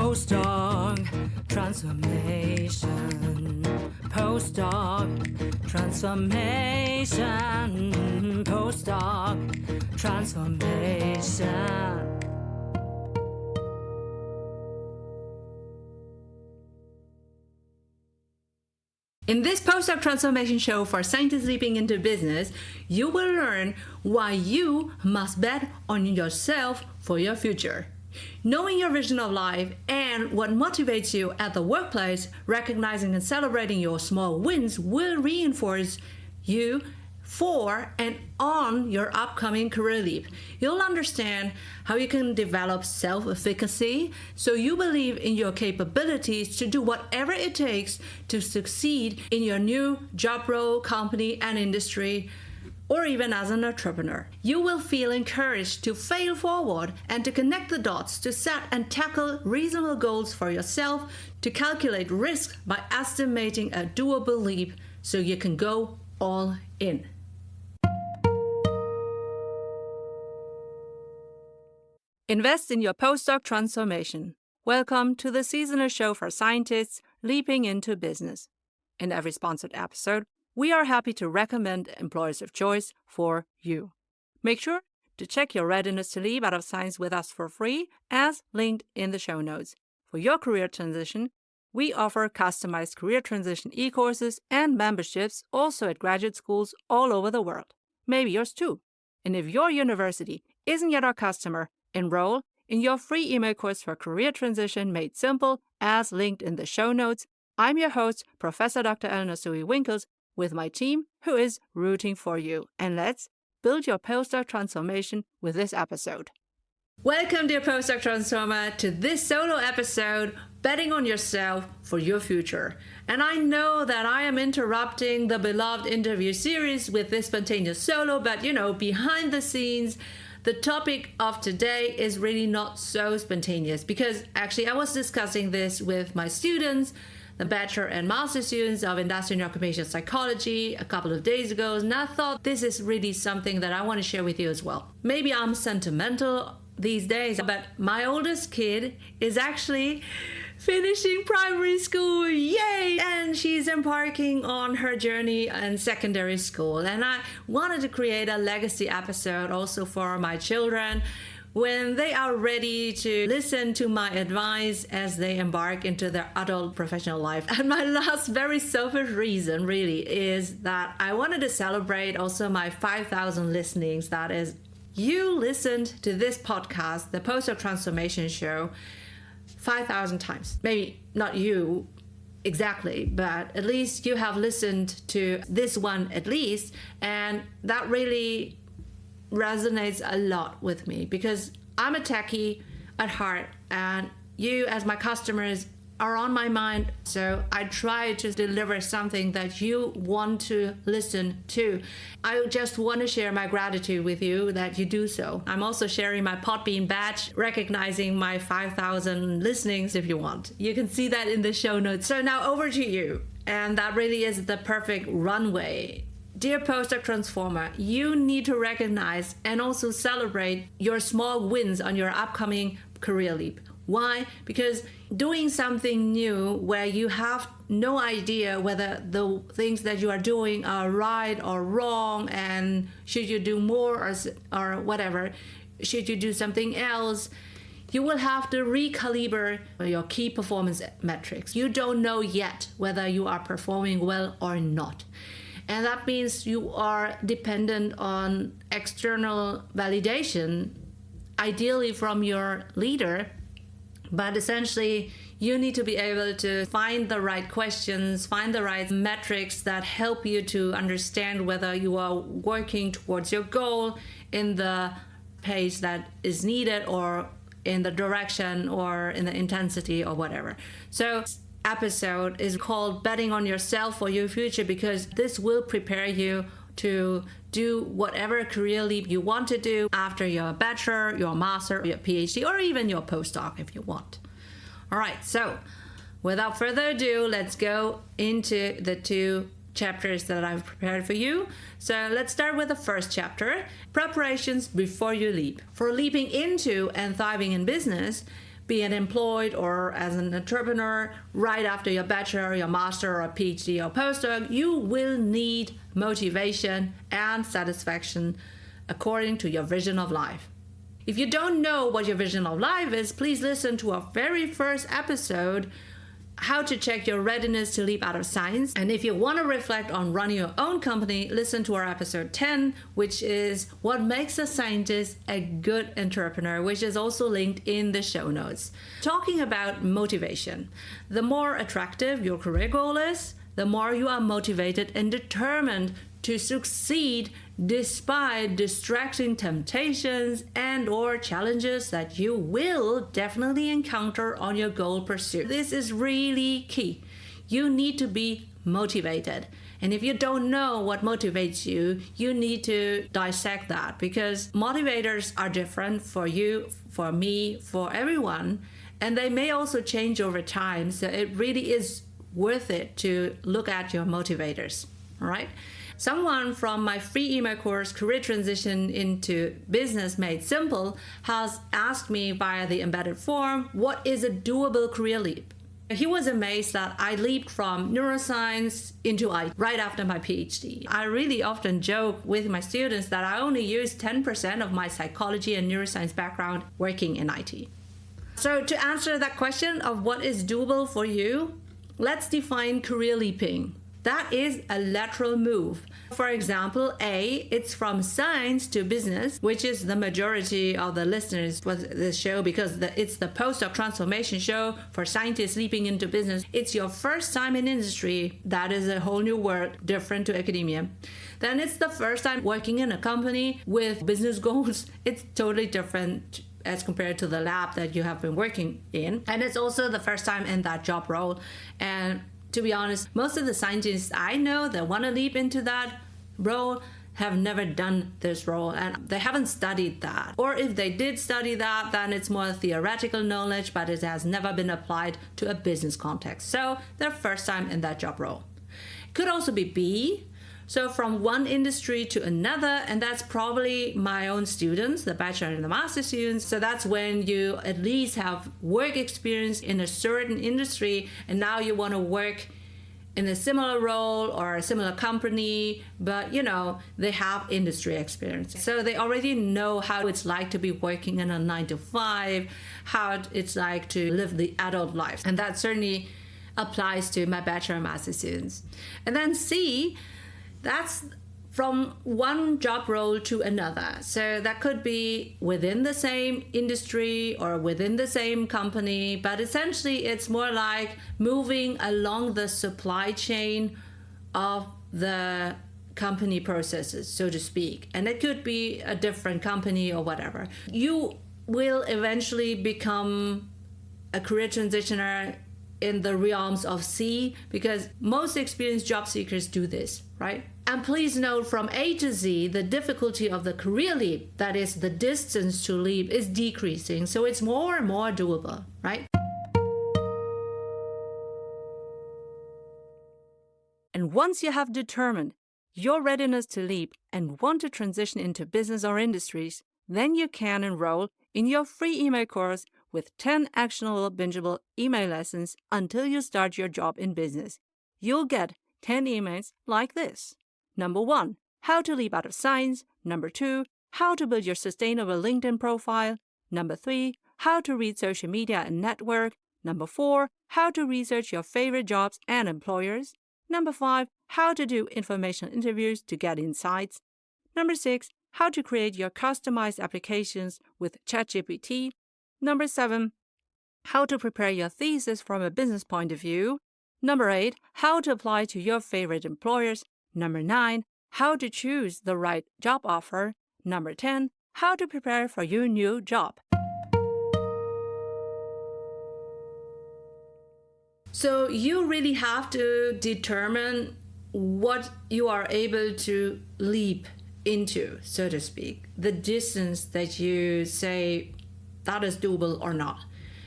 Postdoc Transformation. Postdoc Transformation. Postdoc Transformation. In this Postdoc Transformation show for scientists leaping into business, you will learn why you must bet on yourself for your future. Knowing your vision of life and what motivates you at the workplace, recognizing and celebrating your small wins will reinforce you for and on your upcoming career leap. You'll understand how you can develop self-efficacy so you believe in your capabilities to do whatever it takes to succeed in your new job role, company, and industry, or even as an entrepreneur. You will feel encouraged to fail forward and to connect the dots, to set and tackle reasonable goals for yourself, to calculate risk by estimating a doable leap so you can go all in. Invest in your postdoc transformation. Welcome to the seasonal show for scientists leaping into business. In every sponsored episode, we are happy to recommend employers of choice for you. Make sure to check your readiness to leap out of science with us for free, as linked in the show notes. For your career transition, we offer customized career transition e-courses and memberships also at graduate schools all over the world. Maybe yours too. And if your university isn't yet our customer, enroll in your free email course for career transition made simple, as linked in the show notes. I'm your host, Professor Dr. Eleonore Soei-Winkels, with my team who is rooting for you. And let's build your postdoc transformation with this episode. Welcome, dear postdoc transformer, to this solo episode, betting on yourself for your future. And I know that I am interrupting the beloved interview series with this spontaneous solo, but behind the scenes, the topic of today is really not so spontaneous, because actually I was discussing this with my students, the bachelor and master students of industrial and occupational psychology, a couple of days ago, and I thought this is really something that I want to share with you as well. Maybe I'm sentimental these days, but my oldest kid is actually finishing primary school, yay! And she's embarking on her journey in secondary school. And I wanted to create a legacy episode also for my children when they are ready to listen to my advice as they embark into their adult professional life. And my last very selfish reason really is that I wanted to celebrate also my 5,000 listenings. That is, you listened to this podcast, the Postdoc Transformation Show, 5,000 times. Maybe not you exactly, but at least you have listened to this one at least, and that really resonates a lot with me because I'm a techie at heart, and you as my customers are on my mind, so I try to deliver something that you want to listen to. I just want to share my gratitude with you that you do so. I'm also sharing my Podbean badge, recognizing my 5,000 listenings if you want. You can see that in the show notes. So now over to you. And that really is the perfect runway. Dear Postdoc Transformer, you need to recognize and also celebrate your small wins on your upcoming career leap. Why? Because doing something new where you have no idea whether the things that you are doing are right or wrong, and should you do more or whatever, should you do something else, you will have to recalibrate your key performance metrics. You don't know yet whether you are performing well or not. And that means you are dependent on external validation, ideally from your leader. But essentially, you need to be able to find the right questions, find the right metrics that help you to understand whether you are working towards your goal in the pace that is needed, or in the direction, or in the intensity, or whatever. So this episode is called Betting on Yourself for Your Future, because this will prepare you to do whatever career leap you want to do after your bachelor, your master, your PhD, or even your postdoc if you want. All right, so without further ado, let's go into the two chapters that I've prepared for you. So let's start with the first chapter, preparations before you leap. For leaping into and thriving in business, being employed or as an entrepreneur right after your bachelor, your master, or PhD or postdoc, you will need motivation and satisfaction according to your vision of life. If you don't know what your vision of life is, please listen to our very first episode, How to Check Your Readiness to Leap Out of Science. And if you want to reflect on running your own company, listen to our episode 10, which is What Makes a Scientist a Good Entrepreneur, which is also linked in the show notes. Talking about motivation, the more attractive your career goal is, the more you are motivated and determined to succeed despite distracting temptations and or challenges that you will definitely encounter on your goal pursuit. This is really key. You need to be motivated. And if you don't know what motivates you, you need to dissect that, because motivators are different for you, for me, for everyone, and they may also change over time. So it really is worth it to look at your motivators, all right? Someone from my free email course, Career Transition into Business Made Simple, has asked me via the embedded form, what is a doable career leap? He was amazed that I leaped from neuroscience into IT right after my PhD. I really often joke with my students that I only use 10% of my psychology and neuroscience background working in IT. So to answer that question of what is doable for you, let's define career leaping. That is a lateral move. For example, it's from science to business, which is the majority of the listeners for this show, because it's the postdoc transformation show for scientists leaping into business. It's your first time in industry. That is a whole new world, different to academia. Then it's the first time working in a company with business goals. It's totally different as compared to the lab that you have been working in. And it's also the first time in that job role. And to be honest, most of the scientists I know that want to leap into that role have never done this role, and they haven't studied that. Or if they did study that, then it's more theoretical knowledge, but it has never been applied to a business context. So they're first time in that job role. Could also be B. So from one industry to another, and that's probably my own students, the bachelor and the master students. So that's when you at least have work experience in a certain industry, and now you want to work in a similar role or a similar company, but they have industry experience. So they already know how it's like to be working in a 9-to-5, how it's like to live the adult life. And that certainly applies to my bachelor and master students. And then C, that's from one job role to another. So that could be within the same industry or within the same company, but essentially it's more like moving along the supply chain of the company processes, so to speak. And it could be a different company or whatever. You will eventually become a career transitioner in the realms of C, because most experienced job seekers do this, right? And please note, from A to Z, the difficulty of the career leap, that is the distance to leap, is decreasing. So it's more and more doable, right? And once you have determined your readiness to leap and want to transition into business or industries, then you can enroll in your free email course with 10 actionable, bingeable email lessons until you start your job in business. You'll get 10 emails like this. Number 1, how to leap out of science. Number 2, how to build your sustainable LinkedIn profile. Number 3, how to read social media and network. Number 4, how to research your favorite jobs and employers. Number 5, how to do informational interviews to get insights. Number 6, how to create your customized applications with ChatGPT. Number 7, how to prepare your thesis from a business point of view. Number 8, how to apply to your favorite employers. Number 9, how to choose the right job offer. Number 10, how to prepare for your new job. So you really have to determine what you are able to leap into, so to speak, the distance that you say that is doable or not.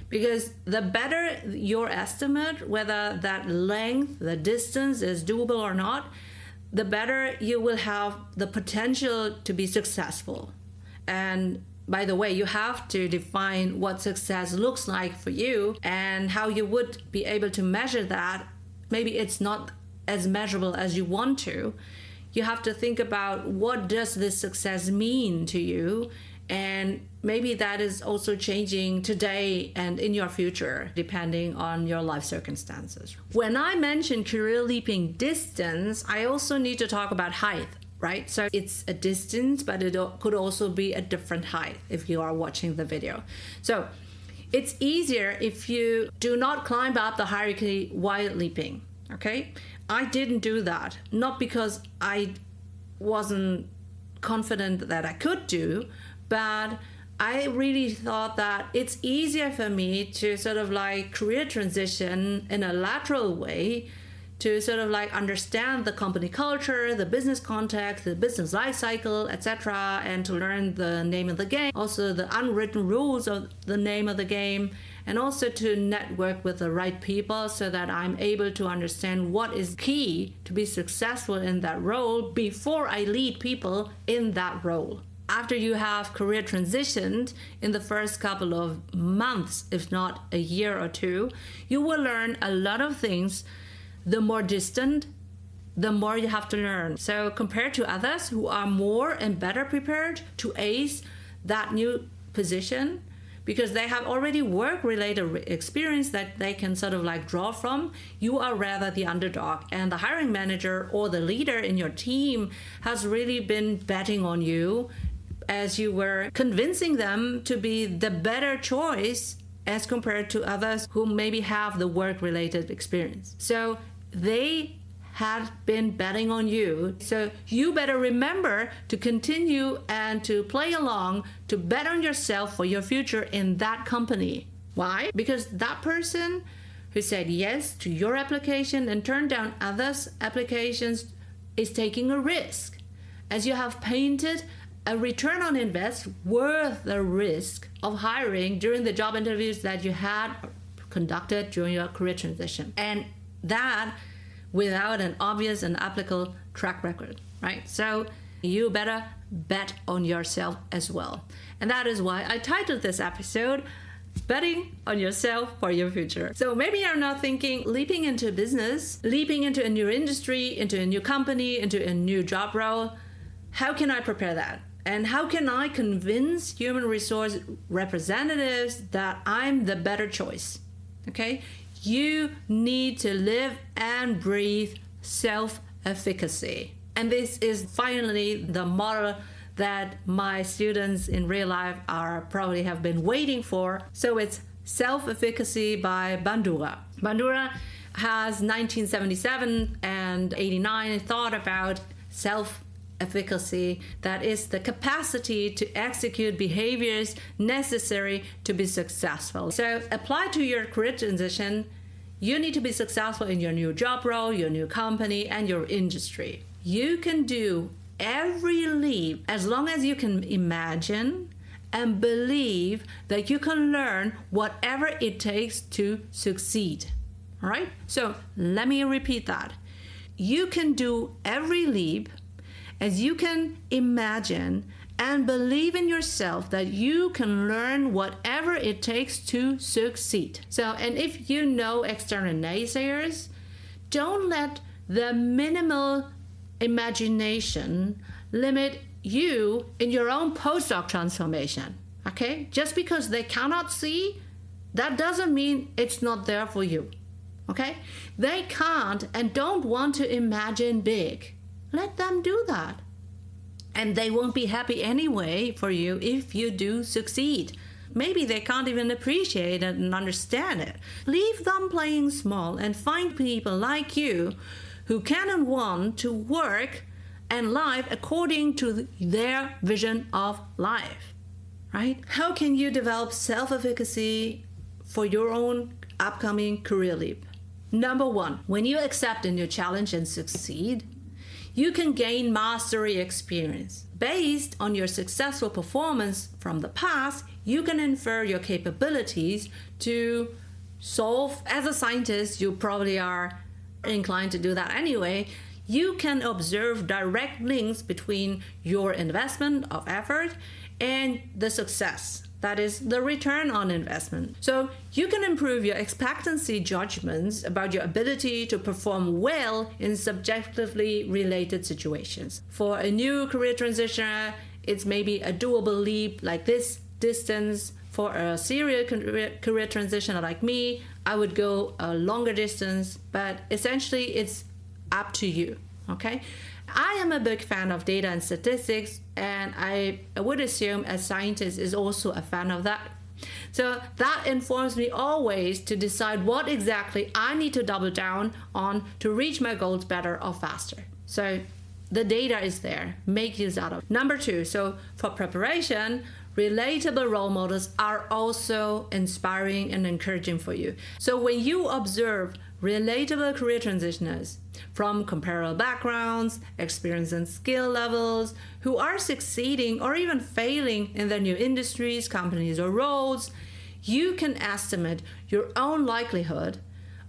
Because the better your estimate, whether that length, the distance is doable or not, the better you will have the potential to be successful. And By the way, you have to define what success looks like for you and how you would be able to measure that. Maybe it's not as measurable as you want to. You have to think about, what does this success mean to you? And maybe that is also changing today and in your future, depending on your life circumstances. When I mention career leaping distance, I also need to talk about height, right? So it's a distance, but it could also be a different height if you are watching the video. So it's easier if you do not climb up the hierarchy while leaping, okay? I didn't do that, not because I wasn't confident that I could do, but I really thought that it's easier for me to sort of like career transition in a lateral way, to sort of like understand the company culture, the business context, the business life cycle, etc., and to learn the name of the game, also the unwritten rules of the name of the game, and also to network with the right people so that I'm able to understand what is key to be successful in that role before I lead people in that role. After you have career transitioned in the first couple of months, if not a year or two, you will learn a lot of things. The more distant, the more you have to learn. So compared to others who are more and better prepared to ace that new position, because they have already work-related experience that they can sort of like draw from, you are rather the underdog. And the hiring manager or the leader in your team has really been betting on you as you were convincing them to be the better choice as compared to others who maybe have the work-related experience. So they had been betting on you. So you better remember to continue and to play along, to bet on yourself for your future in that company. Why? Because that person who said yes to your application and turned down others' applications is taking a risk, as you have painted a return on invest worth the risk of hiring during the job interviews that you had conducted during your career transition. And that without an obvious and applicable track record, right? So you better bet on yourself as well. And that is why I titled this episode, Betting on Yourself for Your Future. So maybe you're now thinking, leaping into business, leaping into a new industry, into a new company, into a new job role, how can I prepare that? And how can I convince human resource representatives that I'm the better choice? Okay? You need to live and breathe self-efficacy. And this is finally the model that my students in real life are probably have been waiting for. So it's Self-Efficacy by Bandura. Bandura has 1977 and 89 thought about self-efficacy, that is the capacity to execute behaviors necessary to be successful. So apply to your career transition. You need to be successful in your new job role, your new company, and your industry. You can do every leap as long as you can imagine and believe that you can learn whatever it takes to succeed. All right? So let me repeat that. You can do every leap as you can imagine and believe in yourself that you can learn whatever it takes to succeed. So, and if you know external naysayers, don't let the minimal imagination limit you in your own postdoc transformation, okay? Just because they cannot see, that doesn't mean it's not there for you, okay? They can't and don't want to imagine big. Let them do that. And they won't be happy anyway for you if you do succeed. Maybe they can't even appreciate it and understand it. Leave them playing small and find people like you who can and want to work and live according to their vision of life, right? How can you develop self-efficacy for your own upcoming career leap? Number one, when you accept a new challenge and succeed, you can gain mastery experience. Based on your successful performance from the past, you can infer your capabilities to solve. As a scientist, you probably are inclined to do that anyway. You can observe direct links between your investment of effort and the success. That is the return on investment. So you can improve your expectancy judgments about your ability to perform well in subjectively related situations. For a new career transitioner, it's maybe a doable leap like this distance. For a serial career transitioner like me, I would go a longer distance, but essentially it's up to you, okay? I am a big fan of data and statistics, and I would assume a scientist is also a fan of that. So that informs me always to decide what exactly I need to double down on to reach my goals better or faster. So the data is there. Make use out of it. Number 2, so for preparation, relatable role models are also inspiring and encouraging for you. So when you observe relatable career transitioners from comparable backgrounds, experience and skill levels, who are succeeding or even failing in their new industries, companies, or roles, you can estimate your own likelihood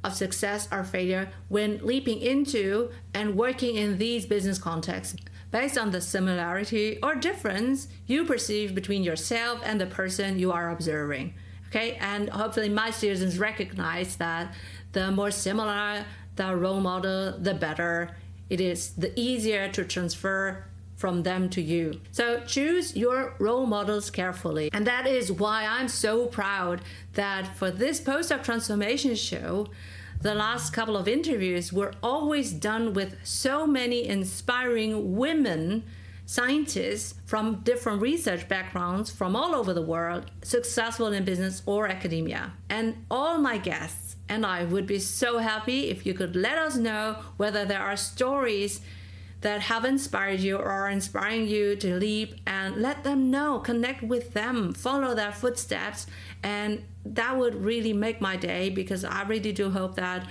of success or failure when leaping into and working in these business contexts based on the similarity or difference you perceive between yourself and the person you are observing. Okay, and hopefully my students recognize that the more similar the role model, the better it is, the easier to transfer from them to you. So choose your role models carefully. And that is why I'm so proud that for this Postdoc Transformation show, the last couple of interviews were always done with so many inspiring women scientists from different research backgrounds from all over the world, successful in business or academia. And all my guests and I would be so happy if you could let us know whether there are stories that have inspired you or are inspiring you to leap, and let them know, connect with them, follow their footsteps, and that would really make my day, because I really do hope that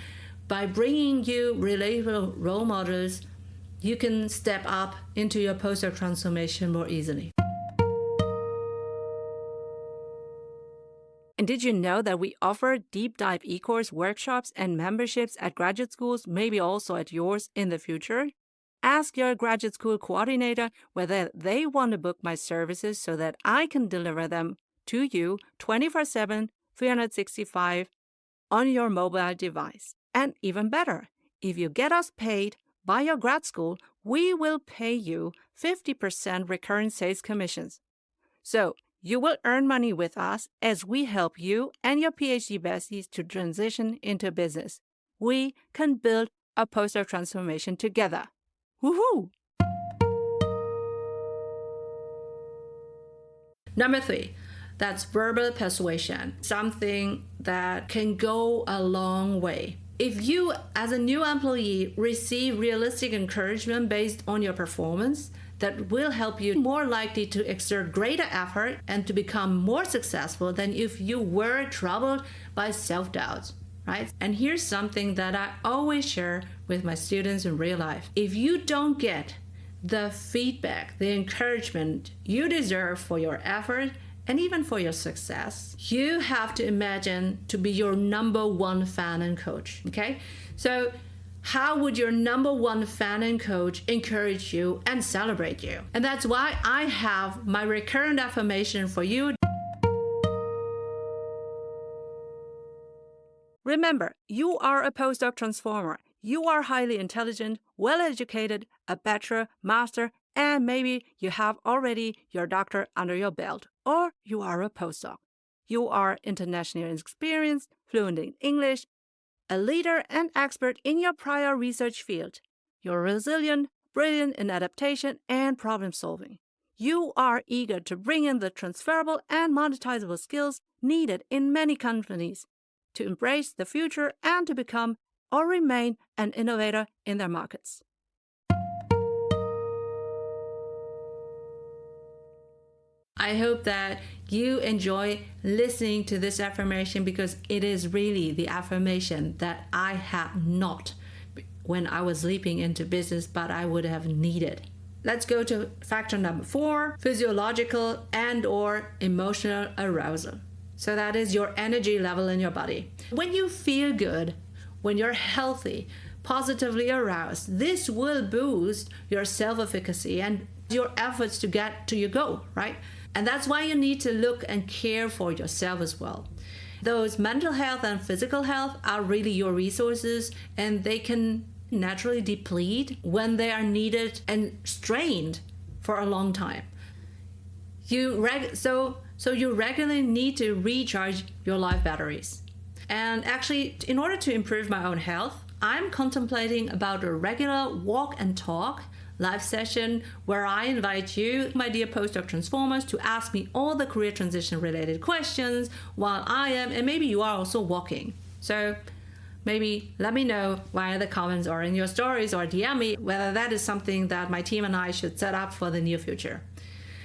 by bringing you relatable role models, you can step up into your postdoc transformation more easily. And did you know that we offer deep dive e-course workshops and memberships at graduate schools, maybe also at yours in the future? Ask your graduate school coordinator whether they want to book my services so that I can deliver them to you 24/7, 365 on your mobile device. And even better, if you get us paid by your grad school, we will pay you 50% recurring sales commissions. So you will earn money with us as we help you and your PhD besties to transition into business. We can build a postdoc transformation together. Woohoo! Number 3, that's verbal persuasion, something that can go a long way. If you, as a new employee, receive realistic encouragement based on your performance, that will help you more likely to exert greater effort and to become more successful than if you were troubled by self-doubt, right? And here's something that I always share with my students in real life. If you don't get the feedback, the encouragement you deserve for your effort and even for your success, you have to imagine to be your number one fan and coach, okay? So how would your number one fan and coach encourage you and celebrate you? And that's why I have my recurrent affirmation for you. Remember, you are a postdoc transformer. You are highly intelligent, well-educated, a bachelor, master, and maybe you have already your doctor under your belt, or you are a postdoc. You are internationally experienced, fluent in English, a leader and expert in your prior research field. You're resilient, brilliant in adaptation and problem solving. You are eager to bring in the transferable and monetizable skills needed in many companies to embrace the future and to become or remain an innovator in their markets. I hope that you enjoy listening to this affirmation, because it is really the affirmation that I had not when I was leaping into business, but I would have needed. Let's go to factor number 4, physiological and or emotional arousal. So that is your energy level in your body. When you feel good, when you're healthy, positively aroused, this will boost your self-efficacy and your efforts to get to your goal, right? And that's why you need to look and care for yourself as well. Those mental health and physical health are really your resources, and they can naturally deplete when they are needed and strained for a long time. So you regularly need to recharge your life batteries. And actually, in order to improve my own health, I'm contemplating about a regular walk and talk live session where I invite you, my dear postdoc transformers, to ask me all the career transition related questions while I am, and maybe you are also walking. So maybe let me know via the comments or in your stories or DM me whether that is something that my team and I should set up for the near future.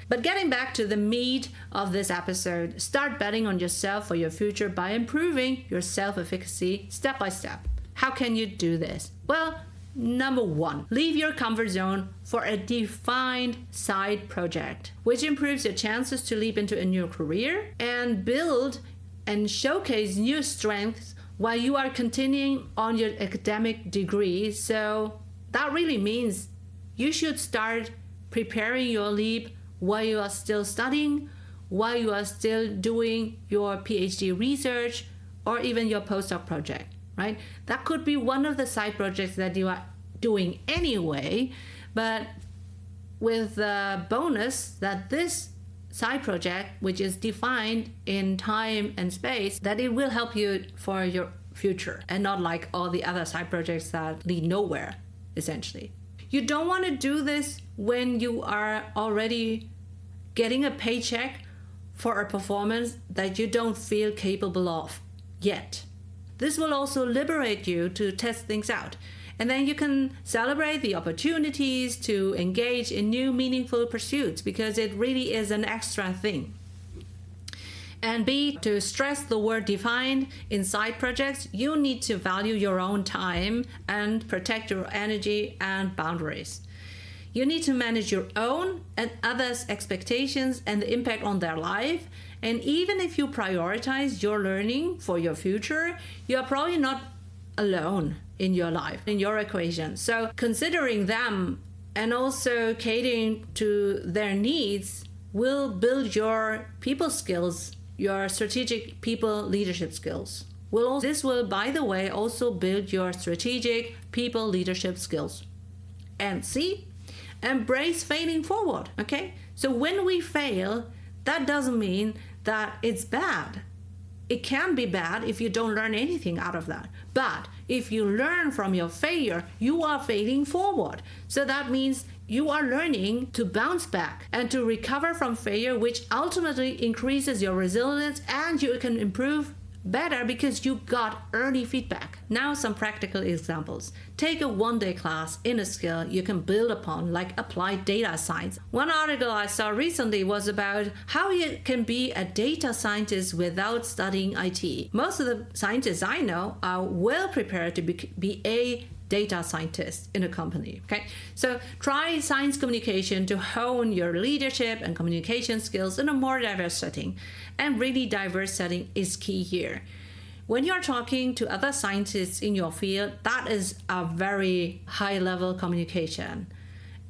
But getting back to the meat of this episode, start betting on yourself for your future by improving your self-efficacy step by step. How can you do this? Well, number 1, leave your comfort zone for a defined side project, which improves your chances to leap into a new career and build and showcase new strengths while you are continuing on your academic degree. So that really means you should start preparing your leap while you are still studying, while you are still doing your PhD research, or even your postdoc project, right? That could be one of the side projects that you are doing anyway, but with the bonus that this side project, which is defined in time and space, that it will help you for your future, and not like all the other side projects that lead nowhere, essentially. You don't want to do this when you are already getting a paycheck for a performance that you don't feel capable of yet. This will also liberate you to test things out. And then you can celebrate the opportunities to engage in new meaningful pursuits, because it really is an extra thing. And B, to stress the word defined in side projects, you need to value your own time and protect your energy and boundaries. You need to manage your own and others' expectations and the impact on their life. And even if you prioritize your learning for your future, you are probably not alone in your life, in your equation. So considering them and also catering to their needs will build your people skills, your strategic people leadership skills. This will, by the way, also build your strategic people leadership skills. And C, embrace failing forward, okay? So when we fail, that doesn't mean that it's bad. It can be bad if you don't learn anything out of that. But if you learn from your failure, you are failing forward. So that means you are learning to bounce back and to recover from failure, which ultimately increases your resilience, and you can improve better because you got early feedback. Now some practical examples. Take a one-day class in a skill you can build upon, like applied data science. One article I saw recently was about how you can be a data scientist without studying IT. Most of the scientists I know are well prepared to be a data scientist in a company. Okay, so try science communication to hone your leadership and communication skills in a more diverse setting. And really diverse setting is key here. When you're talking to other scientists in your field, that is a very high level communication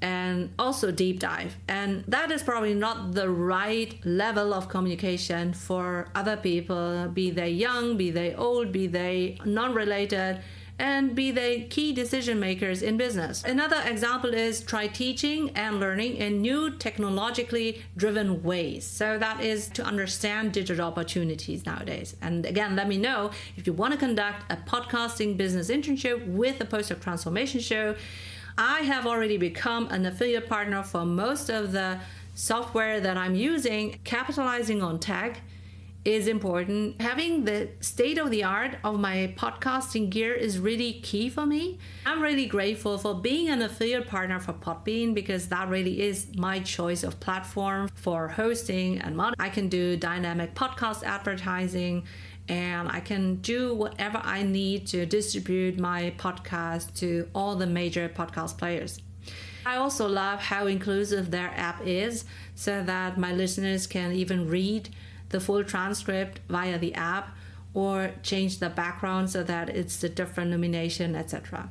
and also deep dive. And that is probably not the right level of communication for other people, be they young, be they old, be they non-related, and be they key decision makers in business. Another example is try teaching and learning in new technologically driven ways. So that is to understand digital opportunities nowadays. And again, let me know if you want to conduct a podcasting business internship with the PostdocTransformation show. I have already become an affiliate partner for most of the software that I'm using. Capitalizing on tech is important. Having the state of the art of my podcasting gear is really key for me. I'm really grateful for being an affiliate partner for Podbean, because that really is my choice of platform for hosting and I can do dynamic podcast advertising, and I can do whatever I need to distribute my podcast to all the major podcast players. I also love how inclusive their app is, so that my listeners can even read the full transcript via the app or change the background so that it's a different illumination, etc.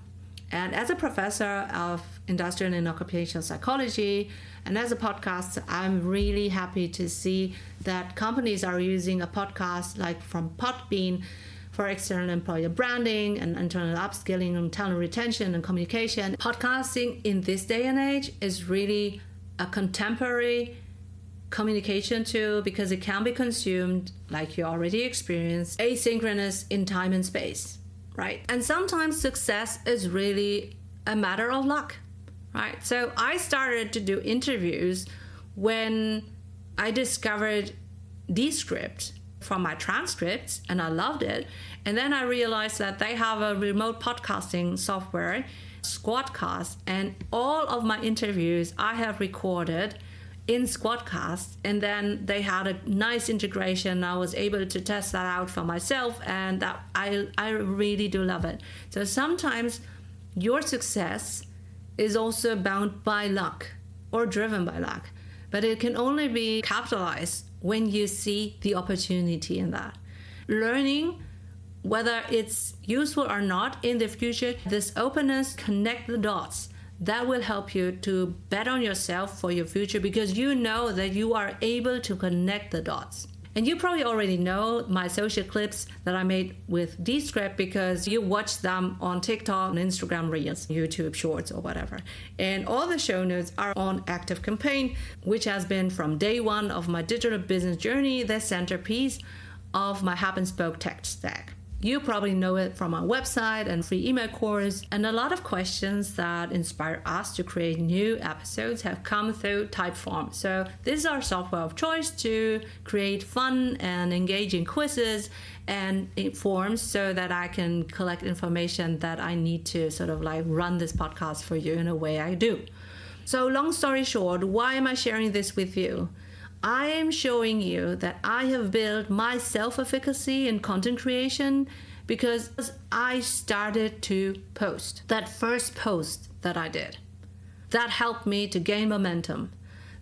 And as a professor of industrial and occupational psychology. And as a podcast, I'm really happy to see that companies are using a podcast like from Podbean for external employer branding and internal upskilling and talent retention and communication. Podcasting in this day and age is really a contemporary communication tool because it can be consumed, like you already experienced, asynchronous in time and space, right? And sometimes success is really a matter of luck, right? So I started to do interviews when I discovered Descript from my transcripts, and I loved it. And then I realized that they have a remote podcasting software, Squadcast, and all of my interviews I have recorded in Squadcast, and then they had a nice integration. I was able to test that out for myself, and that I really do love it. So sometimes your success is also bound by luck or driven by luck, but it can only be capitalized when you see the opportunity in that. Learning whether it's useful or not in the future, this openness, connect the dots. That will help you to bet on yourself for your future because you know that you are able to connect the dots. And you probably already know my social clips that I made with Descript because you watch them on TikTok and Instagram Reels, YouTube Shorts or whatever. And all the show notes are on ActiveCampaign, which has been from day one of my digital business journey, the centerpiece of my Hub and Spoke tech stack. You probably know it from our website and free email course, and a lot of questions that inspire us to create new episodes have come through Typeform. So this is our software of choice to create fun and engaging quizzes and forms so that I can collect information that I need to sort of like run this podcast for you in a way I do. So long story short, why am I sharing this with you? I am showing you that I have built my self-efficacy in content creation because I started to post. That first post that I did, that helped me to gain momentum.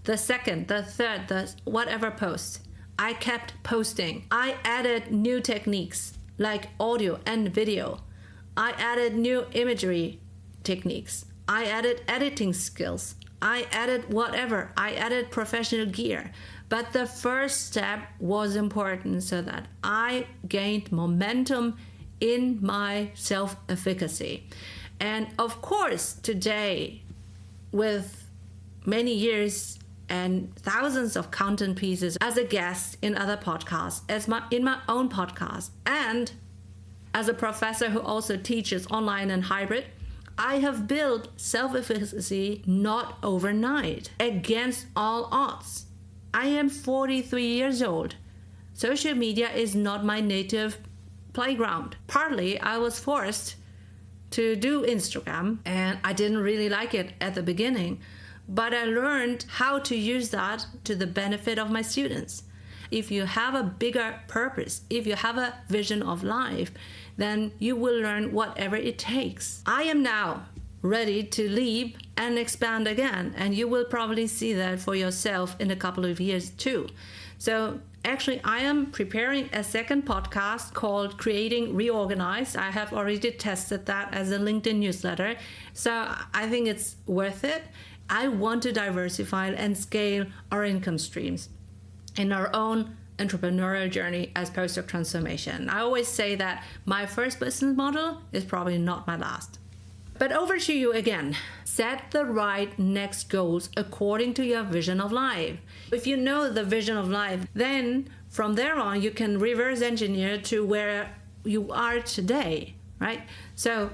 The second, the third, the whatever post, I kept posting. I added new techniques like audio and video. I added new imagery techniques. I added editing skills. I added whatever. I added professional gear. But the first step was important so that I gained momentum in my self-efficacy. And of course, today, with many years and thousands of content pieces as a guest in other podcasts, in my own podcast, and as a professor who also teaches online and hybrid, I have built self-efficacy not overnight, against all odds. I am 43 years old. Social media is not my native playground. Partly, I was forced to do Instagram, and I didn't really like it at the beginning, but I learned how to use that to the benefit of my students. If you have a bigger purpose, if you have a vision of life, then you will learn whatever it takes. I am now ready to leap and expand again, and you will probably see that for yourself in a couple of years too. So actually, I am preparing a second podcast called Creating Reorganized. I have already tested that as a LinkedIn newsletter, so I think it's worth it. I want to diversify and scale our income streams in our own entrepreneurial journey as PostdocTransformation. I always say that my first business model is probably not my last. But over to you again. Set the right next goals according to your vision of life. If you know the vision of life, then from there on, you can reverse engineer to where you are today, right? So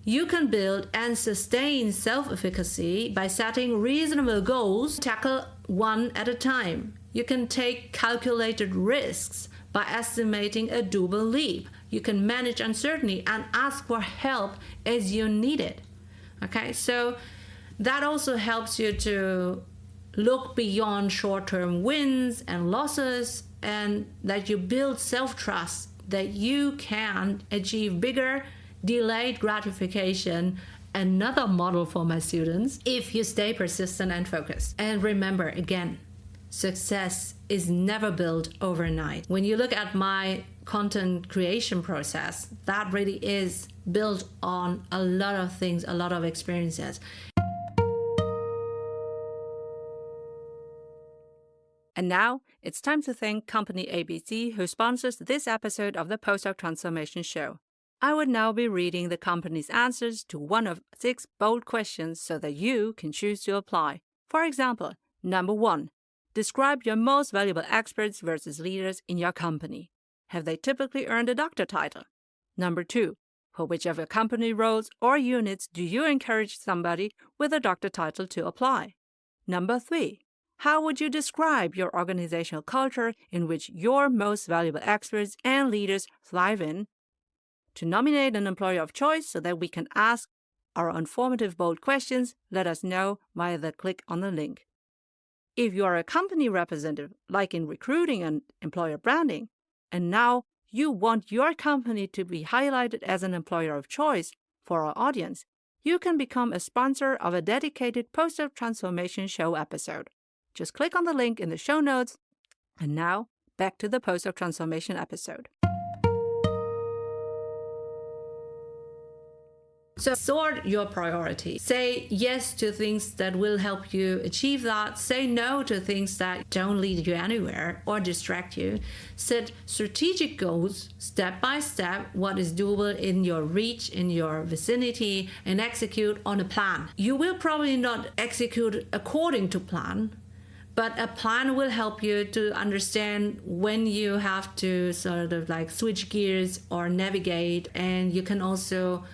you can build and sustain self-efficacy by setting reasonable goals, tackle one at a time. You can take calculated risks by estimating a doable leap. You can manage uncertainty and ask for help as you need it. Okay, so that also helps you to look beyond short-term wins and losses, and that you build self-trust that you can achieve bigger delayed gratification, another model for my students, if you stay persistent and focused. And remember, again, success is never built overnight. When you look at my content creation process, that really is built on a lot of things, a lot of experiences. And now, it's time to thank Company ABC, who sponsors this episode of the Postdoc Transformation Show. I would now be reading the company's answers to one of 6 bold questions so that you can choose to apply. For example, number 1. Describe your most valuable experts versus leaders in your company. Have they typically earned a doctor title? Number 2. For which of your company roles or units do you encourage somebody with a doctor title to apply? Number 3. How would you describe your organizational culture in which your most valuable experts and leaders thrive in? To nominate an employer of choice so that we can ask our informative bold questions, let us know via the click on the link. If you are a company representative, like in recruiting and employer branding, and now you want your company to be highlighted as an employer of choice for our audience, you can become a sponsor of a dedicated Postdoc Transformation Show episode. Just click on the link in the show notes. And now, back to the Postdoc Transformation episode. So sort your priorities. Say yes to things that will help you achieve that. Say no to things that don't lead you anywhere or distract you. Set strategic goals, step by step, what is doable in your reach, in your vicinity, and execute on a plan. You will probably not execute according to plan, but a plan will help you to understand when you have to sort of like switch gears or navigate, and you can also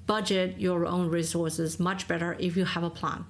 budget your own resources much better if you have a plan.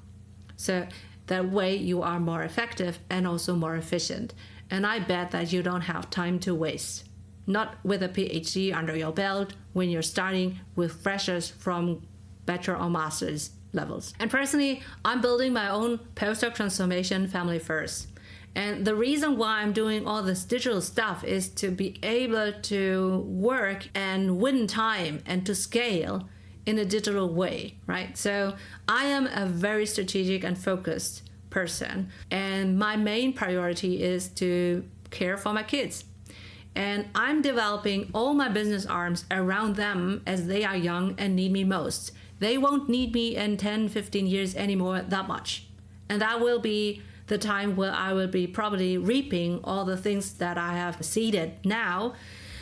So that way you are more effective and also more efficient. And I bet that you don't have time to waste. Not with a PhD under your belt when you're starting with freshers from bachelor or master's levels. And personally, I'm building my own postdoc transformation family first. And the reason why I'm doing all this digital stuff is to be able to work and win time and to scale in a digital way, right? So I am a very strategic and focused person, and my main priority is to care for my kids. And I'm developing all my business arms around them as they are young and need me most. They won't need me in 10, 15 years anymore that much. And that will be the time where I will be probably reaping all the things that I have seeded now.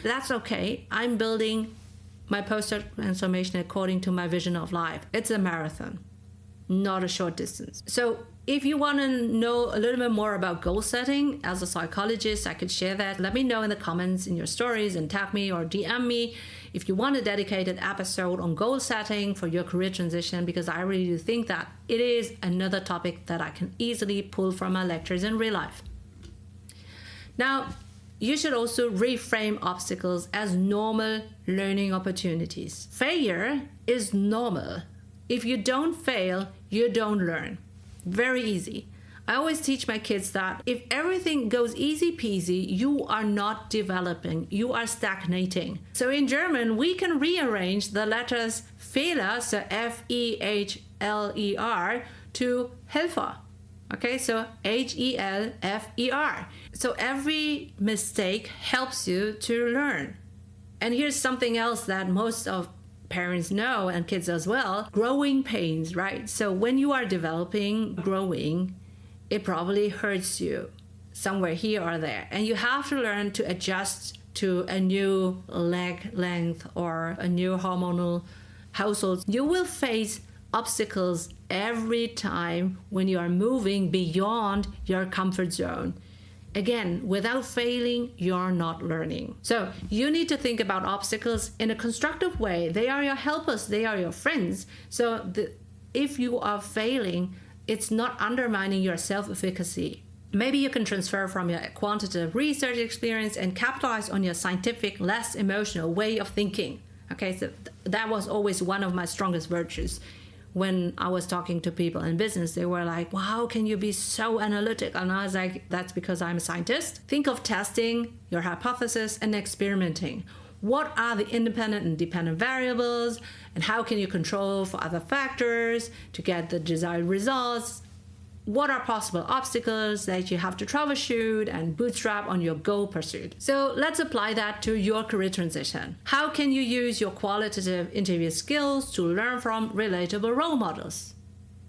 That's okay. I'm building my postdoc transformation according to my vision of life. It's a marathon, not a short distance. So if you want to know a little bit more about goal setting, as a psychologist, I could share that. Let me know in the comments, in your stories, and tag me or DM me if you want a dedicated episode on goal setting for your career transition, because I really do think that it is another topic that I can easily pull from my lectures in real life. Now, you should also reframe obstacles as normal learning opportunities. Failure is normal. If you don't fail, you don't learn. Very easy. I always teach my kids that if everything goes easy peasy, you are not developing, you are stagnating. So in German, we can rearrange the letters Fehler, so F-E-H-L-E-R, to Helfer. Okay, so H-E-L-F-E-R. So every mistake helps you to learn. And here's something else that most of parents know, and kids as well: growing pains, right? So when you are developing, growing, it probably hurts you somewhere here or there. And you have to learn to adjust to a new leg length or a new hormonal household. You will face obstacles every time when you are moving beyond your comfort zone. Again, without failing, you're not learning. So you need to think about obstacles in a constructive way. They are your helpers, they are your friends. So if you are failing, it's not undermining your self-efficacy. Maybe you can transfer from your quantitative research experience and capitalize on your scientific, less emotional way of thinking. Okay, so that was always one of my strongest virtues. When I was talking to people in business, they were like, wow, how can you be so analytical? And I was like, that's because I'm a scientist. Think of testing your hypothesis and experimenting. What are the independent and dependent variables? And how can you control for other factors to get the desired results? What are possible obstacles that you have to troubleshoot and bootstrap on your goal pursuit? So let's apply that to your career transition. How can you use your qualitative interview skills to learn from relatable role models,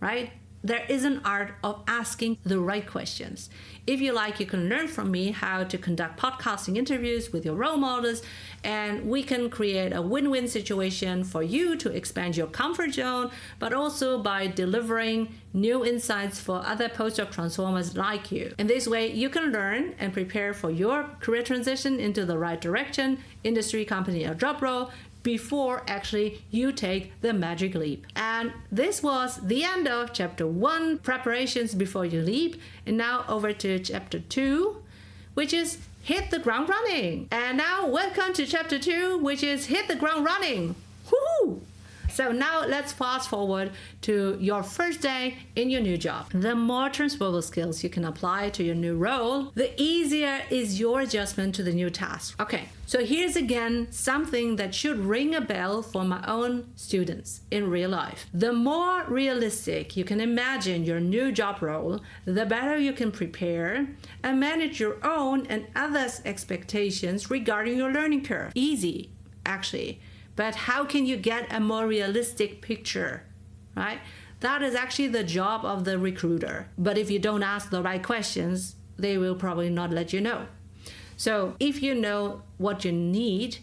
right? there is an art of asking the right questions. If you like, you can learn from me how to conduct podcasting interviews with your role models, and we can create a win-win situation for you to expand your comfort zone, but also by delivering new insights for other postdoc transformers like you. In this way, you can learn and prepare for your career transition into the right direction, industry, company, or job role, before actually you take the magic leap. And this was the end of chapter 1, preparations before you leap. And now over to chapter 2, which is hit the ground running. And now welcome to chapter 2, which is hit the ground running. Woohoo! So now let's fast forward to your first day in your new job. The more transferable skills you can apply to your new role, the easier is your adjustment to the new task. Okay, so here's again something that should ring a bell for my own students in real life. The more realistic you can imagine your new job role, the better you can prepare and manage your own and others' expectations regarding your learning curve. Easy, actually. But how can you get a more realistic picture, right? That is actually the job of the recruiter. But if you don't ask the right questions, they will probably not let you know. So if you know what you need,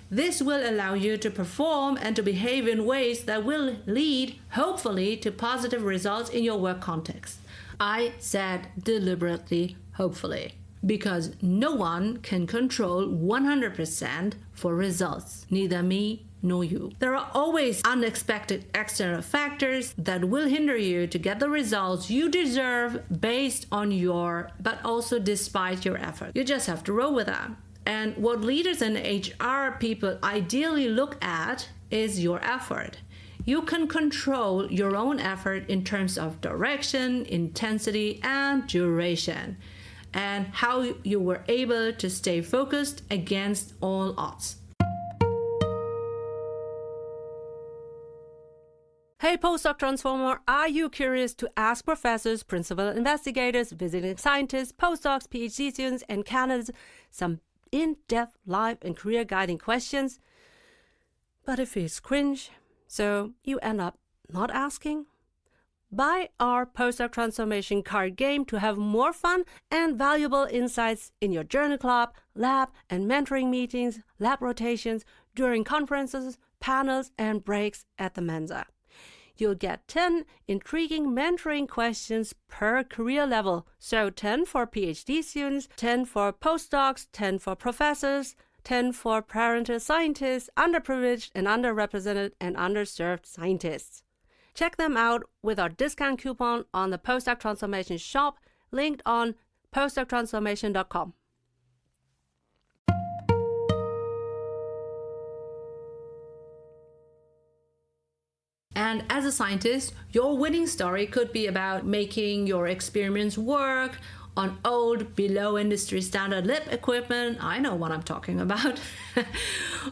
this will allow you to perform and to behave in ways that will lead, hopefully, to positive results in your work context. I said deliberately, hopefully, because no one can control 100% for results, neither me nor you. There are always unexpected external factors that will hinder you to get the results you deserve based on but also despite your effort. You just have to roll with that. And what leaders and HR people ideally look at is your effort. You can control your own effort in terms of direction, intensity, and duration, and how you were able to stay focused against all odds. Hey postdoc transformer, are you curious to ask professors, principal investigators, visiting scientists, postdocs, PhD students, and candidates some in-depth life and career guiding questions? But it feels cringe, so you end up not asking? Buy our postdoc transformation card game to have more fun and valuable insights in your journal club, lab, and mentoring meetings, lab rotations, during conferences, panels, and breaks at the Mensa. You'll get 10 intriguing mentoring questions per career level. So 10 for PhD students, 10 for postdocs, 10 for professors, 10 for parental scientists, underprivileged and underrepresented and underserved scientists. Check them out with our discount coupon on the Postdoc Transformation shop, linked on PostdocTransformation.com. And as a scientist, your winning story could be about making your experiments work on old, below industry standard lab equipment. I know what I'm talking about.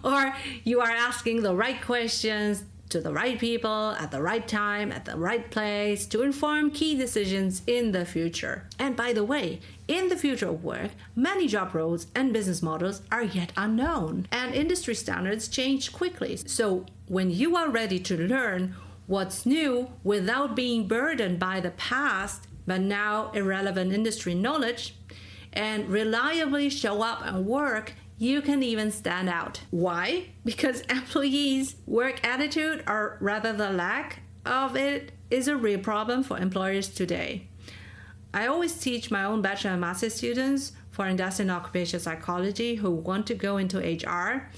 Or you are asking the right questions to the right people at the right time, at the right place, to inform key decisions in the future. And by the way, in the future of work, many job roles and business models are yet unknown, and industry standards change quickly. So when you are ready to learn what's new without being burdened by the past but now irrelevant industry knowledge, and reliably show up and work, you can even stand out. Why? Because employees' work attitude, or rather the lack of it, is a real problem for employers today. I always teach my own bachelor and master students for industrial and occupational psychology who want to go into HR.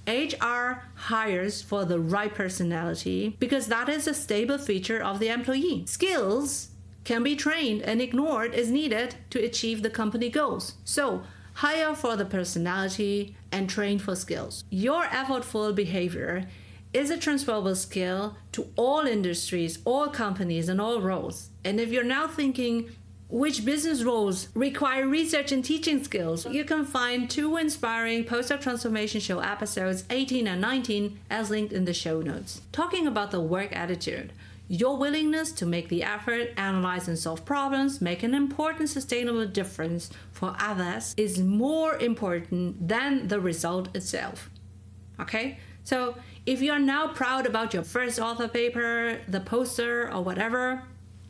HR hires for the right personality because that is a stable feature of the employee. Skills can be trained and ignored as needed to achieve the company goals. So, hire for the personality and train for skills. Your effortful behavior is a transferable skill to all industries, all companies, and all roles. And if you're now thinking, which business roles require research and teaching skills, you can find 2 inspiring Postdoc Transformation Show episodes 18 and 19 as linked in the show notes. Talking about the work attitude, your willingness to make the effort, analyze and solve problems, make an important sustainable difference for others is more important than the result itself. Okay? So if you're now proud about your first author paper, the poster or whatever,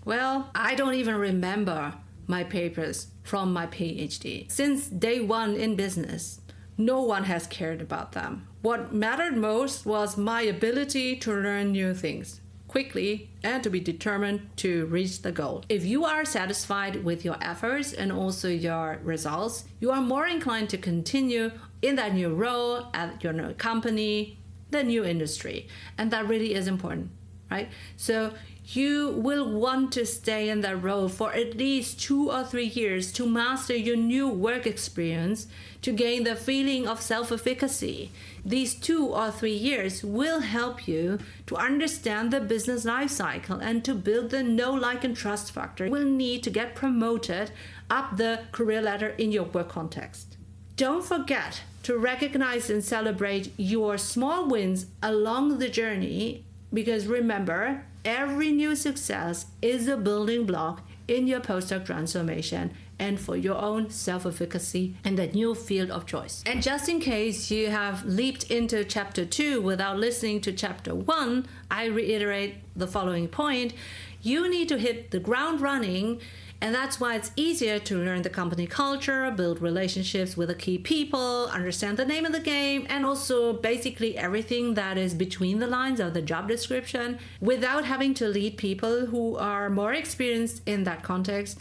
Well, I don't even remember my papers from my PhD. Since day one in business, no one has cared about them. What mattered most was my ability to learn new things quickly and to be determined to reach the goal. If you are satisfied with your efforts and also your results, you are more inclined to continue in that new role at your new company, the new industry. And that really is important, right? So you will want to stay in that role for at least 2 or 3 years to master your new work experience, to gain the feeling of self-efficacy. These 2 or 3 years will help you to understand the business life cycle and to build the know, like, and trust factor you will need to get promoted up the career ladder in your work context. Don't forget to recognize and celebrate your small wins along the journey, because remember, every new success is a building block in your postdoc transformation and for your own self-efficacy in that new field of choice. And just in case you have leaped into chapter 2 without listening to chapter 1, I reiterate the following point. You need to hit the ground running, and that's why it's easier to learn the company culture, build relationships with the key people, understand the name of the game, and also basically everything that is between the lines of the job description without having to lead people who are more experienced in that context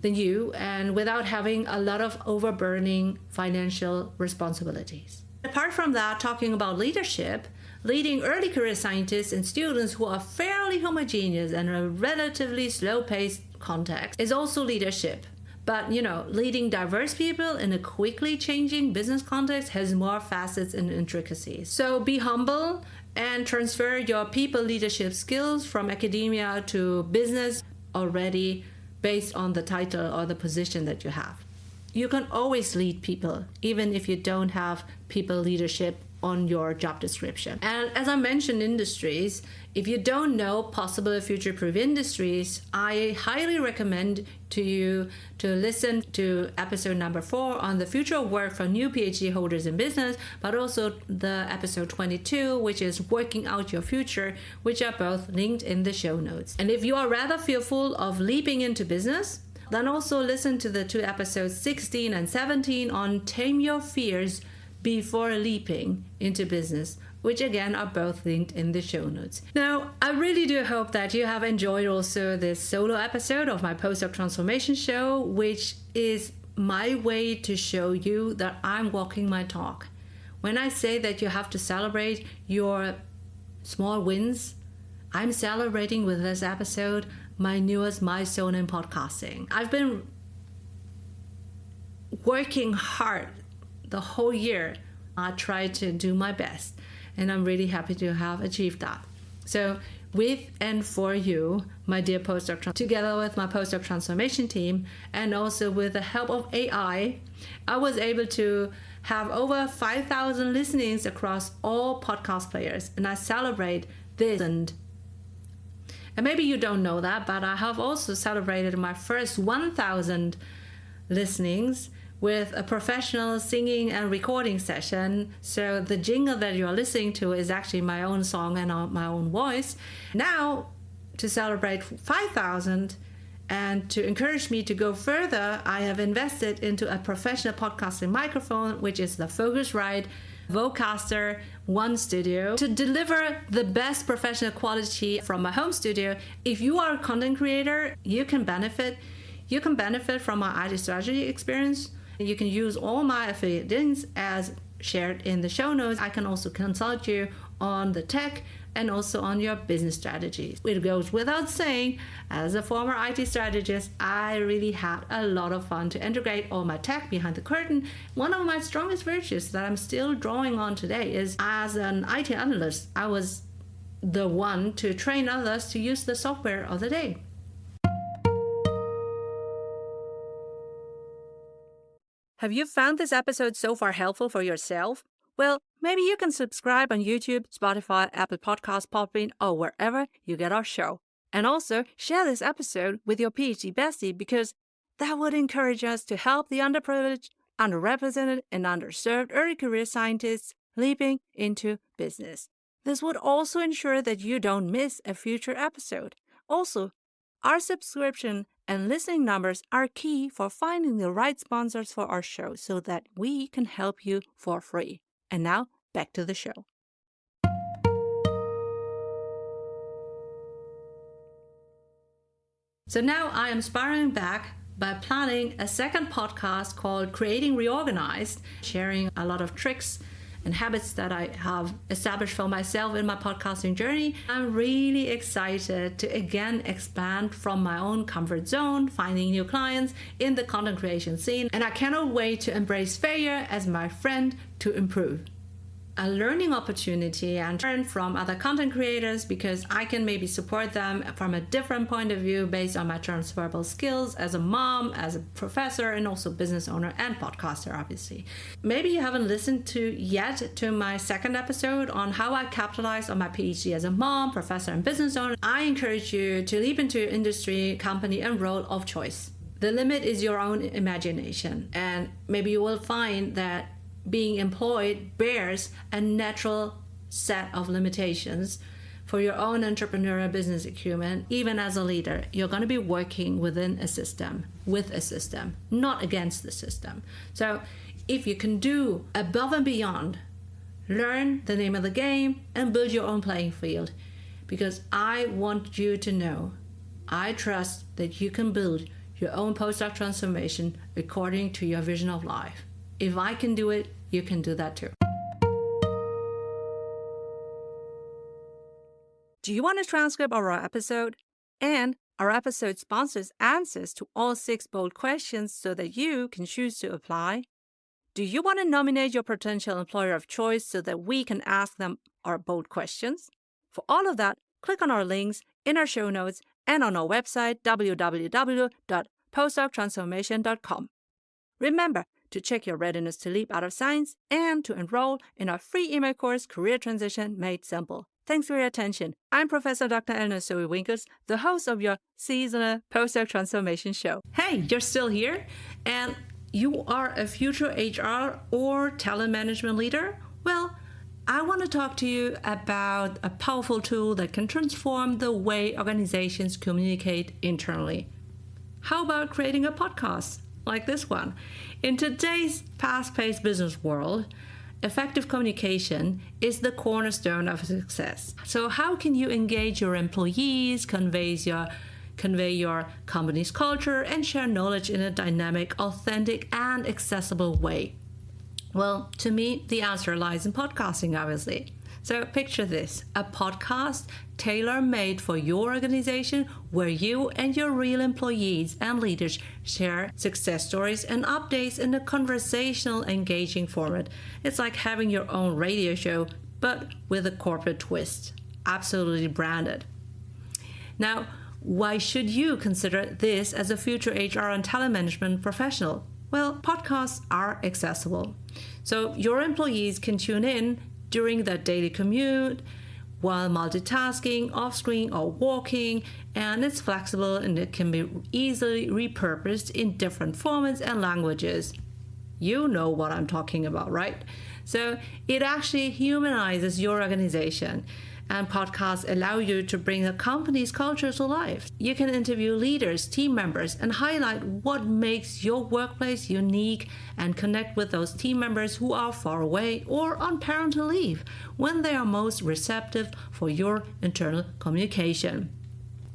than you, and without having a lot of overburdening financial responsibilities. Apart from that, talking about leadership, leading early career scientists and students who are fairly homogeneous and a relatively slow-paced context is also leadership. But, leading diverse people in a quickly changing business context has more facets and intricacies. So be humble and transfer your people leadership skills from academia to business already based on the title or the position that you have. You can always lead people, even if you don't have people leadership on your job description. And as I mentioned, industries, if you don't know possible future-proof industries, I highly recommend to you to listen to episode number 4 on the future of work for new PhD holders in business, but also the episode 22, which is working out your future, which are both linked in the show notes. And if you are rather fearful of leaping into business, then also listen to the 2 episodes 16 and 17 on Tame Your Fears Before Leaping into Business, which again are both linked in the show notes. Now, I really do hope that you have enjoyed also this solo episode of my Postdoc Transformation show, which is my way to show you that I'm walking my talk. When I say that you have to celebrate your small wins, I'm celebrating with this episode my newest milestone in podcasting. I've been working hard the whole year. I tried to do my best, and I'm really happy to have achieved that. So with and for you, my dear postdoc, together with my postdoc transformation team, and also with the help of AI, I was able to have over 5,000 listenings across all podcast players, and I celebrate this. And maybe you don't know that, but I have also celebrated my first 1,000 listenings with a professional singing and recording session. So the jingle that you're listening to is actually my own song and my own voice. Now, to celebrate 5,000 and to encourage me to go further, I have invested into a professional podcasting microphone, which is the Focusrite Vocaster One Studio, to deliver the best professional quality from my home studio. If you are a content creator, you can benefit from my IT strategy experience. You can use all my affiliate links as shared in the show notes. I can also consult you on the tech and also on your business strategies. It goes without saying, as a former IT strategist, I really had a lot of fun to integrate all my tech behind the curtain. One of my strongest virtues that I'm still drawing on today is, as an IT analyst, I was the one to train others to use the software of the day. Have you found this episode so far helpful for yourself? Well, maybe you can subscribe on YouTube, Spotify, Apple Podcasts, Podbean, or wherever you get our show. And also share this episode with your PhD bestie, because that would encourage us to help the underprivileged, underrepresented, and underserved early career scientists leaping into business. This would also ensure that you don't miss a future episode. Also, Our subscription and listening numbers are key for finding the right sponsors for our show so that we can help you for free. And now, back to the show. So now I am spiraling back by planning a second podcast called Creating Reorganized, sharing a lot of tricks and habits that I have established for myself in my podcasting journey. I'm really excited to again expand from my own comfort zone, finding new clients in the content creation scene, and I cannot wait to embrace failure as my friend to improve. A learning opportunity and learn from other content creators because I can maybe support them from a different point of view based on my transferable skills as a mom, as a professor, and also business owner and podcaster, obviously. Maybe you haven't listened to my second episode on how I capitalized on my PhD as a mom, professor, and business owner. I encourage you to leap into your industry, company, and role of choice. The limit is your own imagination, and maybe you will find that being employed bears a natural set of limitations for your own entrepreneurial business acumen. Even as a leader, you're going to be working within a system, with a system, not against the system. So if you can do above and beyond, learn the name of the game and build your own playing field, because I want you to know, I trust that you can build your own postdoc transformation according to your vision of life. If I can do it, you can do that too. Do you want a transcript of our episode? And our episode sponsors answers to all 6 bold questions so that you can choose to apply? Do you want to nominate your potential employer of choice so that we can ask them our bold questions? For all of that, click on our links in our show notes and on our website, www.postdoctransformation.com. Remember to check your readiness to leap out of science and to enroll in our free email course, Career Transition Made Simple. Thanks for your attention. I'm Professor Dr. Eleonore Soei-Winkels, the host of your seasonal Postdoc Transformation show. Hey, you're still here? And you are a future HR or talent management leader? Well, I want to talk to you about a powerful tool that can transform the way organizations communicate internally. How about creating a podcast like this one? In today's fast-paced business world, effective communication is the cornerstone of success. So how can you engage your employees, convey your company's culture, and share knowledge in a dynamic, authentic, and accessible way? Well, to me, the answer lies in podcasting, obviously. So picture this, a podcast tailor-made for your organization where you and your real employees and leaders share success stories and updates in a conversational, engaging format. It's like having your own radio show, but with a corporate twist. Absolutely branded. Now, why should you consider this as a future HR and talent management professional? Well, podcasts are accessible. So your employees can tune in during their daily commute, while multitasking, off-screen, or walking, and it's flexible and it can be easily repurposed in different formats and languages. You know what I'm talking about, right? So it actually humanizes your organization, and podcasts allow you to bring the company's culture to life. You can interview leaders, team members, and highlight what makes your workplace unique and connect with those team members who are far away or on parental leave when they are most receptive for your internal communication.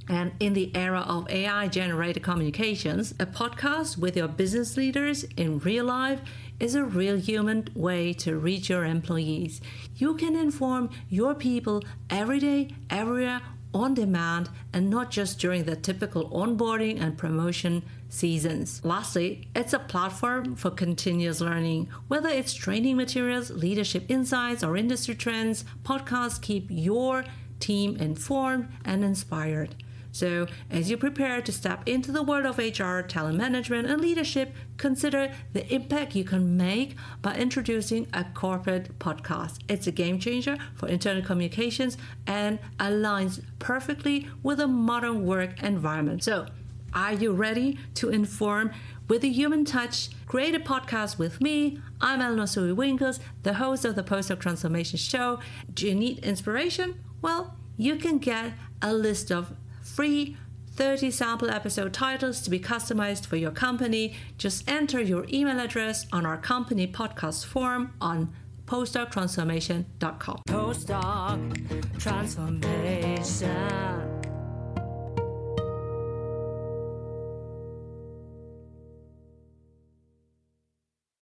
And in the era of AI-generated communications, a podcast with your business leaders in real life is a real human way to reach your employees. You can inform your people every day, everywhere, on demand, and not just during the typical onboarding and promotion seasons. Lastly, it's a platform for continuous learning. Whether it's training materials, leadership insights, or industry trends, podcasts keep your team informed and inspired. So, as you prepare to step into the world of HR, talent management, and leadership, consider the impact you can make by introducing a corporate podcast. It's a game changer for internal communications and aligns perfectly with a modern work environment. So, are you ready to inform with a human touch? Create a podcast with me. I'm Eleonore Soei-Winkels, the host of the Postdoc Transformation show. Do you need inspiration? Well, you can get a list of free 30 sample episode titles to be customized for your company. Just enter your email address on our company podcast form on PostdocTransformation.com. Postdoc Transformation.